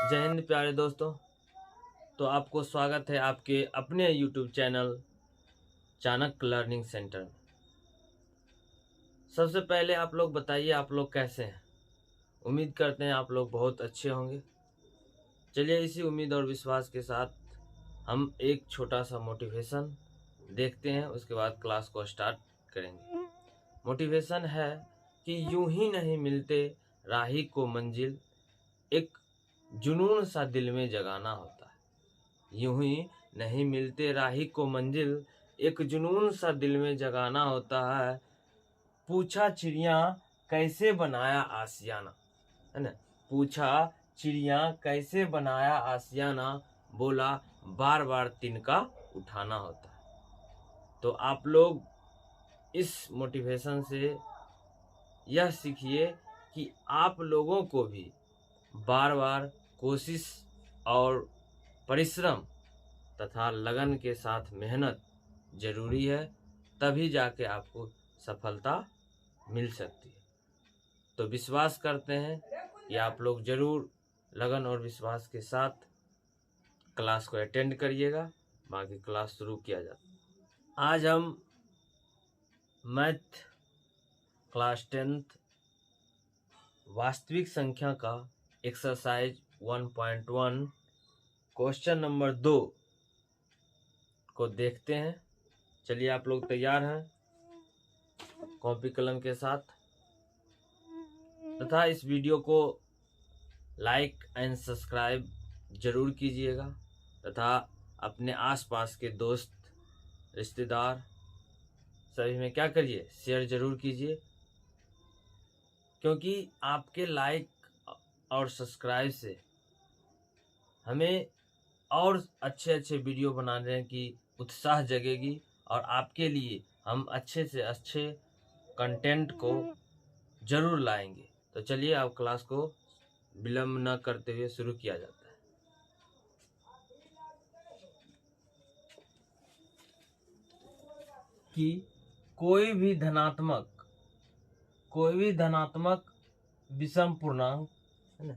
जय हिंद प्यारे दोस्तों। तो आपको स्वागत है आपके अपने YouTube channel Chanakya learning centre में। सबसे पहले आप लोग बताइए, आप लोग कैसे हैं। उम्मीद करते हैं आप लोग बहुत अच्छे होंगे। चलिए इसी उम्मीद और विश्वास के साथ हम एक छोटा सा मोटिवेशन देखते हैं, उसके बाद क्लास को स्टार्ट करेंगे। मोटिवेशन है कि यूं ही नहीं मिलते राही को मंजिल, एक जुनून सा दिल में जगाना होता है। यूं ही नहीं मिलते राही को मंजिल, एक जुनून सा दिल में जगाना होता है। पूछा चिड़िया कैसे बनाया आसियाना, है ना। पूछा चिड़िया कैसे बनाया आसियाना, बोला बार बार तिनका उठाना होता है। तो आप लोग इस मोटिवेशन से यह सीखिए कि आप लोगों को भी बार बार कोशिश और परिश्रम तथा लगन के साथ मेहनत जरूरी है, तभी जाके आपको सफलता मिल सकती है। तो विश्वास करते हैं कि आप लोग जरूर लगन और विश्वास के साथ क्लास को अटेंड करिएगा। बाकी क्लास शुरू किया जाता है। आज हम मैथ क्लास 10th वास्तविक संख्या का एक्सरसाइज 1.1 क्वेश्चन नंबर 2 को देखते हैं। चलिए आप लोग तैयार हैं कॉपी कलम के साथ, तथा इस वीडियो को लाइक एंड सब्सक्राइब जरूर कीजिएगा, तथा अपने आसपास के दोस्त रिश्तेदार सभी में क्या करिए, शेयर जरूर कीजिए। क्योंकि आपके लाइक और सब्सक्राइब से हमें और अच्छे वीडियो बनाने की उत्साह जगेगी, और आपके लिए हम अच्छे से अच्छे कंटेंट को जरूर लाएंगे। तो चलिए अब क्लास को विलंब न करते हुए शुरू किया जाता है। कि कोई भी धनात्मक विषम पूर्णांक, है ना,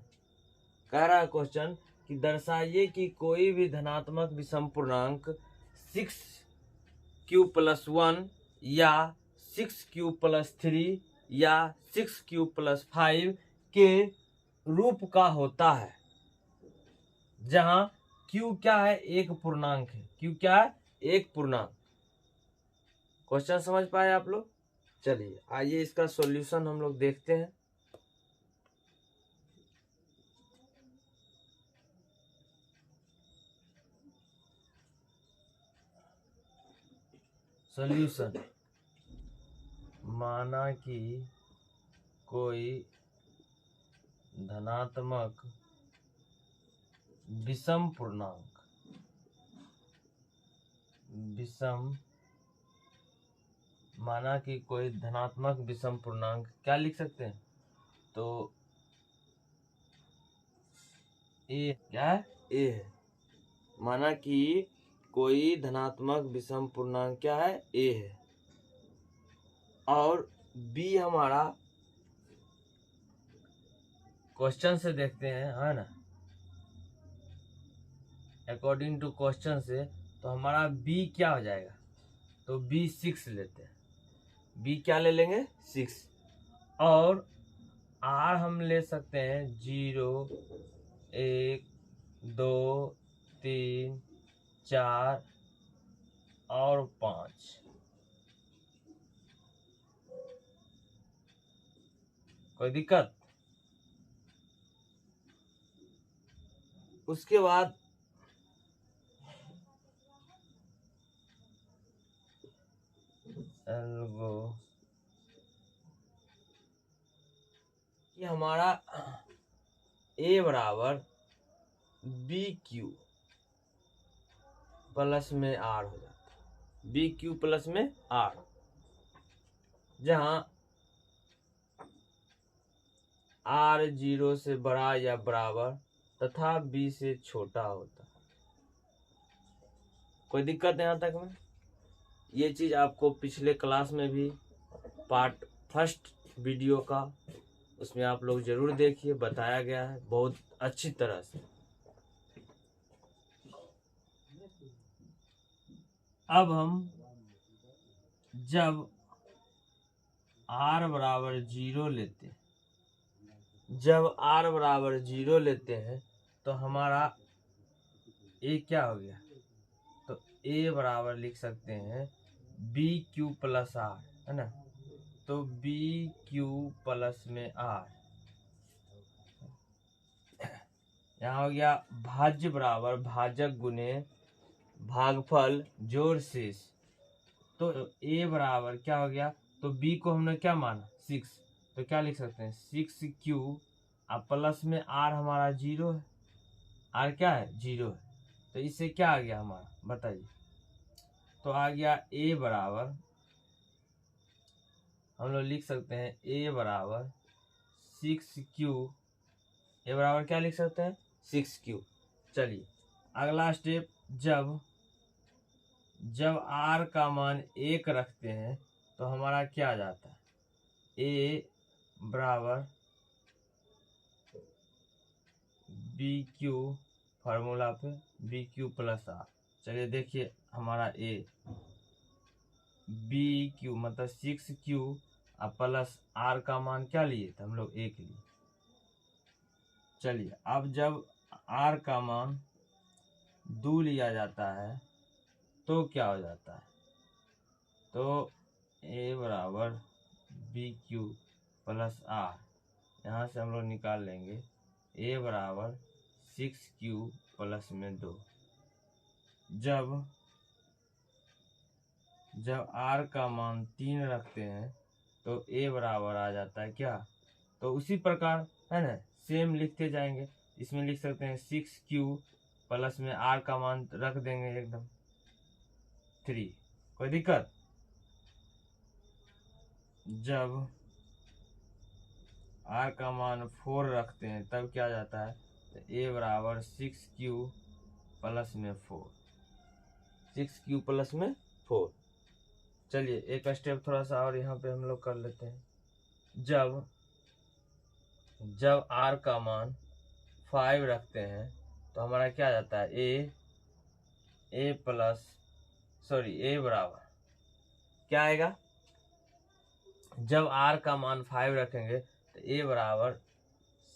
कह रहा है क्वेश्चन कि दर्शाइए कि कोई भी धनात्मक विषम पूर्णांक 6q+1 या 6q+3 या 6q+5 के रूप का होता है, जहां q क्या है, एक पूर्णांक है। q क्या है, एक पूर्णांक। क्वेश्चन समझ पाए आप लोग। चलिए आइए इसका सॉल्यूशन हम लोग देखते हैं। सॉल्यूशन, माना कि कोई धनात्मक विषम पूर्णांक, माना कि कोई धनात्मक विषम पूर्णांक क्या लिख सकते हैं, तो ए क्या है, ए है। माना कि कोई धनात्मक विषम पूर्णांक क्या है, ए है, और बी हमारा क्वेश्चन से देखते हैं, है ना। अकॉर्डिंग टू क्वेश्चन से तो हमारा बी क्या हो जाएगा, तो बी 6 लेते हैं। बी क्या ले लेंगे, 6। और आर हम ले सकते हैं 0, 1, 2, 3, 4 और 5। कोई दिक्कत। उसके बाद एल्गो कि हमारा ए बराबर बी क्यू प्लस में आर हो जाता है। बी क्यू प्लस में आर, जहां आर 0 से बड़ा या बराबर तथा बी से छोटा होता है। कोई दिक्कत यहाँ तक में। ये चीज आपको पिछले क्लास में भी पार्ट 1 वीडियो का, उसमें आप लोग जरूर देखिए, बताया गया है बहुत अच्छी तरह से। अब हम जब r बराबर 0 लेते हैं, जब r बराबर 0 लेते हैं तो हमारा a क्या हो गया, तो a बराबर लिख सकते हैं बी क्यू प्लस r, है ना। तो बी क्यू प्लस में r, यहाँ हो गया भाज्य बराबर भाजक गुने भागफल जोड़ शेष। तो a बराबर क्या हो गया, तो b को हमने क्या माना 6, तो क्या लिख सकते हैं 6q, अब प्लस में r हमारा 0 है, r क्या है 0 है, तो इससे क्या आ गया हमारा बताइए, तो आ गया a बराबर, हम लोग लिख सकते हैं a बराबर 6q, a बराबर क्या लिख सकते हैं 6q। चलिए अगला स्टेप, जब r का मान 1 रखते हैं तो हमारा क्या आ जाता है, a बराबर बी क्यू, फार्मूला पे बी क्यू प्लस r। चलिए देखिए हमारा a बी क्यू मतलब 6q और प्लस r का मान क्या लिए थे हम लोग 1 लिए। चलिए अब जब r का मान 2 लिया जाता है तो क्या हो जाता है, तो a बराबर बी क्यू प्लस r, यहाँ से हम लोग निकाल लेंगे a बराबर 6q प्लस में 2। जब r का मान 3 रखते हैं तो a बराबर आ जाता है क्या, तो उसी प्रकार है ना सेम लिखते जाएंगे, इसमें लिख सकते हैं 6q प्लस में r का मान रख देंगे एकदम 3, कोई दिक्कत। जब r का मान 4 रखते हैं तब क्या जाता है, तो a बराबर 6q प्लस में 4, 6q प्लस में 4। चलिए एक स्टेप थोड़ा सा और यहाँ पे हम लोग कर लेते हैं, जब r का मान 5 रखते हैं तो हमारा क्या आ जाता है a बराबर क्या आएगा, जब r का मान 5 रखेंगे तो a बराबर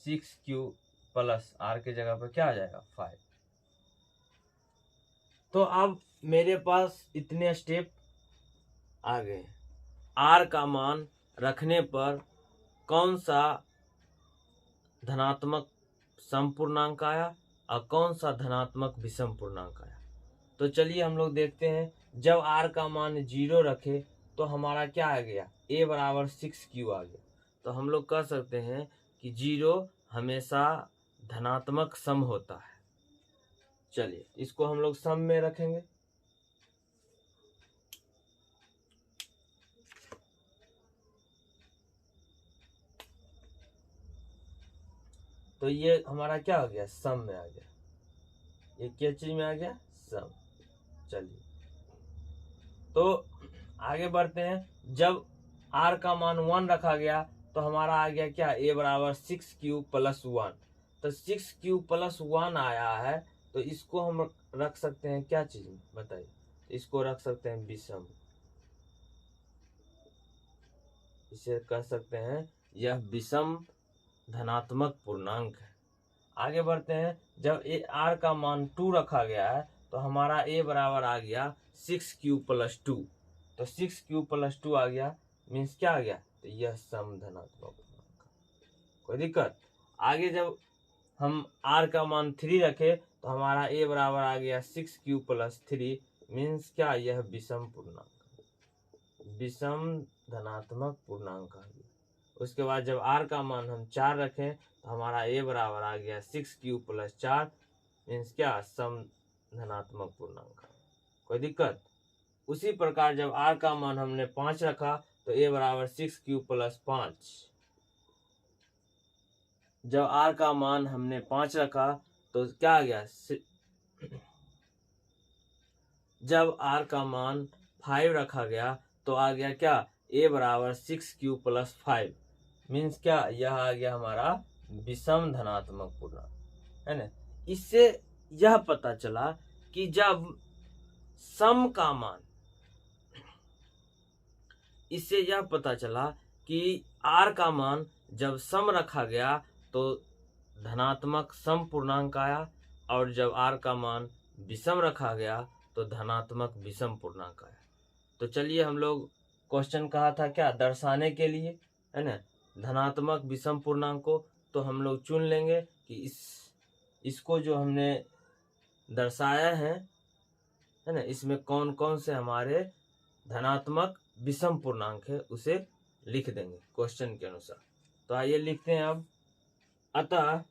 6q प्लस r के जगह पर क्या आ जाएगा 5। तो अब मेरे पास इतने स्टेप आ गए, r का मान रखने पर कौन सा धनात्मक सम पूर्णांक आया और कौन सा धनात्मक विषम पूर्णांक आया। तो चलिए हम लोग देखते हैं, जब r का मान 0 रखे तो हमारा क्या आ गया, a बराबर 6q आ गया। तो हम लोग कह सकते हैं कि 0 हमेशा धनात्मक सम होता है। चलिए इसको हम लोग सम में रखेंगे, तो ये हमारा क्या हो गया सम में आ गया, ये क्या चीज में आ गया सम। चलिए तो आगे बढ़ते हैं, जब r का मान 1 रखा गया तो हमारा आ गया क्या, a बराबर 6q प्लस 1। तो 6q प्लस 1 आया है तो इसको हम रख सकते हैं क्या चीज में बताइए, इसको रख सकते हैं विषम, इसे कह सकते हैं यह विषम धनात्मक पूर्णांक है। आगे बढ़ते हैं, जब r का मान 2 रखा गया है तो हमारा a बराबर आ गया 6q प्लस 2। तो 6q प्लस 2 आ गया, मीन्स क्या आ गया, तो यह सम धनात्मक पूर्णांक, कोई दिक्कत। आगे जब हम r का मान 3 रखे तो हमारा a बराबर आ गया 6q प्लस 3, मीन्स क्या, यह विषम पूर्णांक, विषम धनात्मक पूर्णांक आ गया। उसके बाद जब r का मान हम 4 रखें तो हमारा a बराबर आ गया 6q प्लस 4, मीन्स क्या, सम धनात्मक पूर्णांक, कोई दिक्कत। उसी प्रकार जब r का मान हमने 5 रखा तो a बराबर 6q प्लस 5, जब r का मान हमने 5 रखा तो क्या आ गया, जब r का मान 5 रखा गया तो आ गया क्या, a बराबर 6q प्लस 5, मीन्स क्या, यह आ गया हमारा विषम धनात्मक पूर्णांक, है ना। इससे यह पता चला कि जब सम का मान, इससे यह पता चला कि r का मान जब सम रखा गया तो धनात्मक सम पूर्णांक आया, और जब r का मान विषम रखा गया तो धनात्मक विषम पूर्णांक आया। तो चलिए हम लोग क्वेश्चन कहा था क्या, दर्शाने के लिए, है ना, धनात्मक विषम पूर्णांक को, तो हम लोग चुन लेंगे कि इसको जो हमने दर्शाया है ना, इसमें कौन कौन से हमारे धनात्मक विषम पूर्णांक है उसे लिख देंगे क्वेश्चन के अनुसार। तो आइए लिखते हैं अब। अतः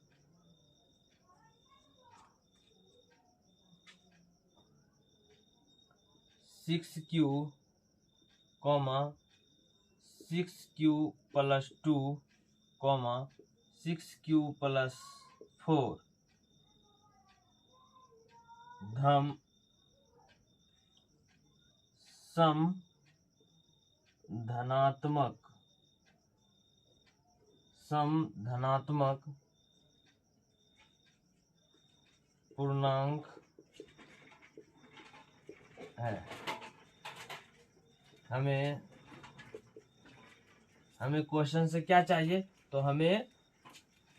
6q, 6q + 2, 6q + 4 धम सम धनात्मक पूर्णांक है। हमें क्वेश्चन से क्या चाहिए, तो हमें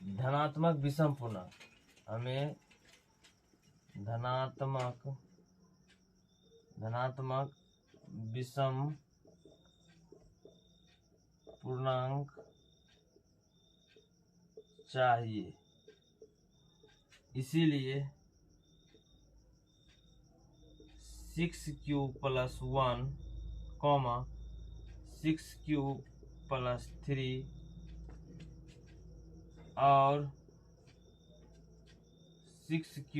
धनात्मक विषम पूर्णांक, हमें धनात्मक विषम पूर्णांक चाहिए। इसीलिए 6q + 1, 6q + 3 और 6q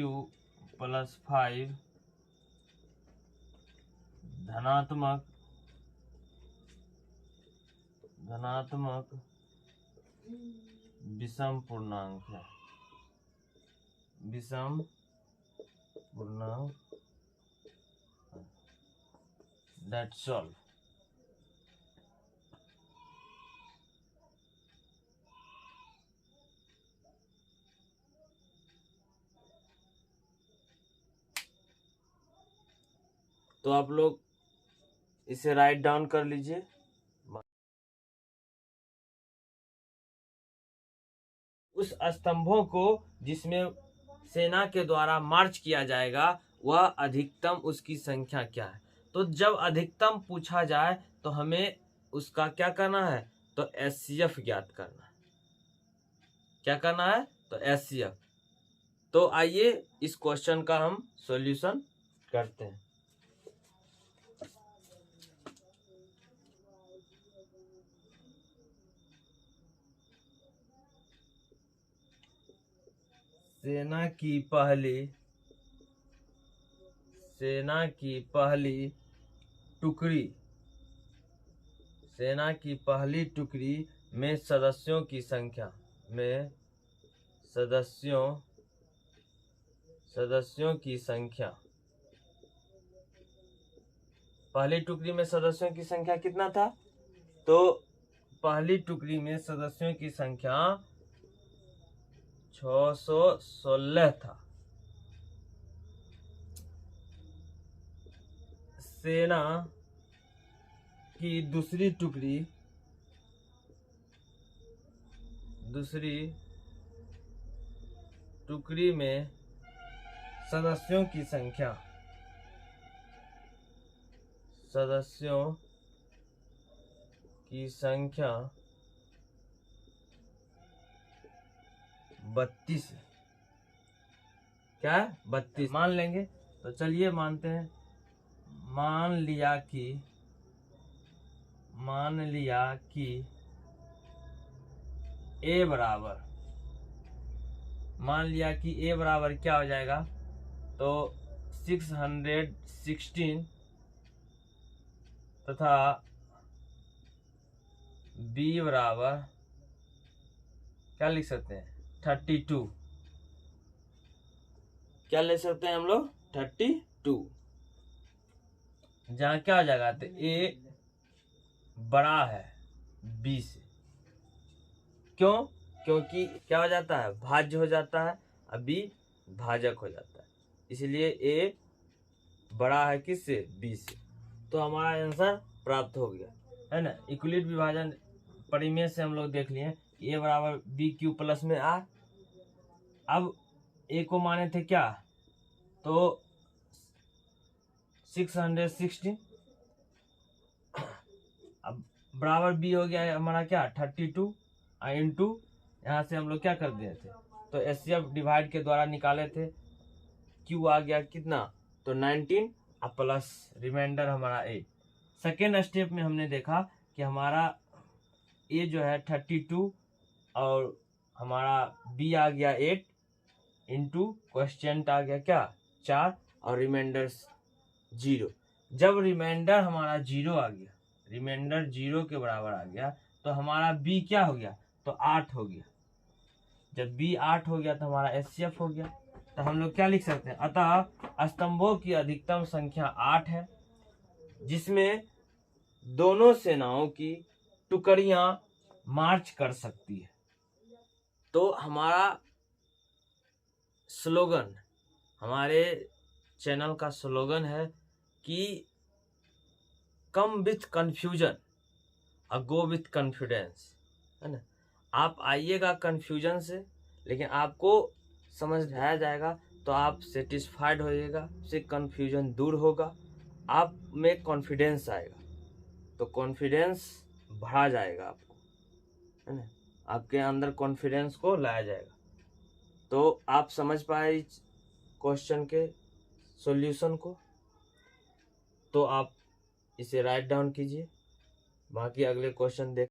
+ 5 धनात्मक विषम पूर्णांक है। विषम पूर्णांक, दैट्स ऑल। तो आप लोग इसे राइट डाउन कर लीजिए। उस स्तंभों को जिसमें सेना के द्वारा मार्च किया जाएगा वह अधिकतम उसकी संख्या क्या है। तो जब अधिकतम पूछा जाए तो हमें उसका क्या करना है, तो एचसीएफ ज्ञात करना है। क्या करना है, तो एचसीएफ। तो आइए इस क्वेश्चन का हम सॉल्यूशन करते हैं। सेना की पहली टुकड़ी में सदस्यों की संख्या पहली टुकड़ी में सदस्यों की संख्या कितना था, तो पहली टुकड़ी में सदस्यों की संख्या 616 था। सेना की दूसरी टुकड़ी में सदस्यों की संख्या 32 है। क्या है, 32 मान लेंगे। तो चलिए मानते हैं। मान लिया कि ए बराबर क्या हो जाएगा, तो 616 तथा बी बराबर क्या लिख सकते हैं, 32। क्या ले सकते हैं हम लोग, 32। जहाँ क्या हो जाएगा, तो ए बड़ा है बी से। क्यों, क्योंकि क्या हो जाता है, भाज्य हो जाता है, और बी भाजक हो जाता है। इसलिए ए बड़ा है किससे, बी से। तो हमारा आंसर प्राप्त हो गया, है ना। इक्वलिट विभाजन परिमेय से हम लोग देख लिए ए बराबर बी क्यू प्लस में आर। अब ए को माने थे क्या, तो 616, अब बराबर बी हो गया है हमारा क्या 32 इंटू, यहाँ से हम लोग क्या कर दिए थे, तो एचसीएफ डिवाइड के द्वारा निकाले थे, क्यू आ गया कितना, तो 19 और प्लस रिमाइंडर हमारा 8। सेकेंड स्टेप में हमने देखा कि हमारा ए जो है 32 और हमारा बी आ गया 8 इंटू क्वेश्चन आ गया क्या 4 और रिमाइंडर 0। जब रिमाइंडर हमारा 0 आ गया, रिमाइंडर 0 के बराबर आ गया, तो हमारा बी क्या हो गया, तो 8 हो गया। जब बी 8 हो गया तो हमारा एचसीएफ हो गया। तो हम लोग क्या लिख सकते हैं, अतः स्तंभों की अधिकतम संख्या 8 है, जिसमें दोनों सेनाओं की टुकड़ियां मार्च कर सकती है। तो हमारा स्लोगन, हमारे चैनल का स्लोगन है कि कम विथ कंफ्यूजन और गो विथ कॉन्फिडेंस, है ना। आप आइएगा कंफ्यूजन से, लेकिन आपको समझ आया जाएगा तो आप सेटिस्फाइड होइएगा, से कंफ्यूजन दूर होगा, आप में कॉन्फिडेंस आएगा, तो कॉन्फिडेंस बढ़ा जाएगा आपको, है ना। आपके अंदर कॉन्फिडेंस को लाया जाएगा, तो आप समझ पाए क्वेश्चन के सॉल्यूशन को, तो आप इसे राइट डाउन कीजिए, बाकी अगले क्वेश्चन देख